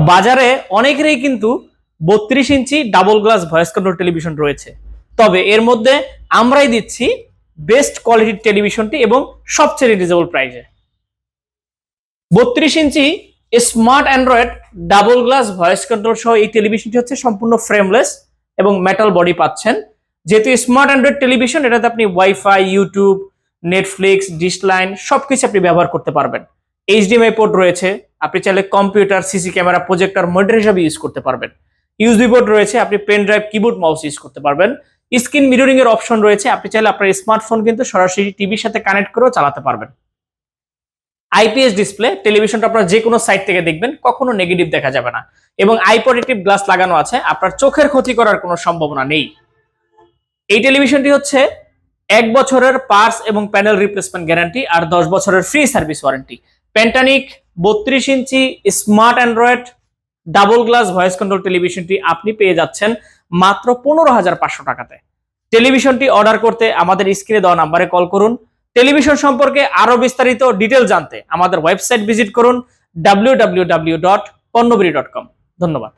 বাজারে অনেকেরই কিন্তু 32 inch double glass voice control television রয়েছে, তবে এর মধ্যে আমরাই দিচ্ছি বেস্ট কোয়ালিটির টেলিভিশনটি এবং সবচেয়ে রিজনেবল প্রাইসে। 32 inch smart android double glass voice control সহ এই টেলিভিশনটি হচ্ছে সম্পূর্ণ ফ্রেমলেস এবং মেটাল বডি পাচ্ছেন। যেহেতু স্মার্ট অ্যান্ড্রয়েড টেলিভিশন, এটাতে আপনি wifi, YouTube, Netflix, dish line সবকিছু আপনি ব্যবহার করতে পারবেন। এইচডিএমআই পোর্ট রয়েছে, আপনি চাইলে computer, CC camera, projector, monitor হিসেবে ইউজ করতে পারবেন। ইউএসবি পোর্ট রয়েছে, আপনি pen drive, keyboard, mouse use করতে পারবেন। স্ক্রিন মিররিং এর অপশন রয়েছে, আপনি চাইলে আপনার স্মার্টফোন কিন্তু সরাসরি টিভির সাথে কানেক্ট করেও চালাতে পারবেন। আইপিএস ডিসপ্লে, টেলিভিশনটা আপনারা যে কোনো সাইড থেকে দেখবেন, কখনো নেগেটিভ দেখা যাবে না। এবং আই প্রোটেক্টিভ গ্লাস লাগানো আছে, আপনার চোখের ক্ষতি করার কোনো সম্ভাবনা নেই। এই টেলিভিশনটি হচ্ছে 1 বছরের পার্টস এবং প্যানেল রিপ্লেসমেন্ট গ্যারান্টি আর 10 বছরের ফ্রি সার্ভিস ওয়ারেন্টি। প্যান্টানিক 32 inch smart android double glass voice control টেলিভিশনটি আপনি পেয়ে যাচ্ছেন মাত্র 15,500 টাকাতে। টেলিভিশনটি অর্ডার করতে আমাদের স্ক্রিনে দেওয়া নাম্বারে কল করুন। টেলিভিশন সম্পর্কে আরো বিস্তারিত ডিটেল জানতে আমাদের ওয়েবসাইট ভিজিট করুন www.ponnobiri.com। ধন্যবাদ।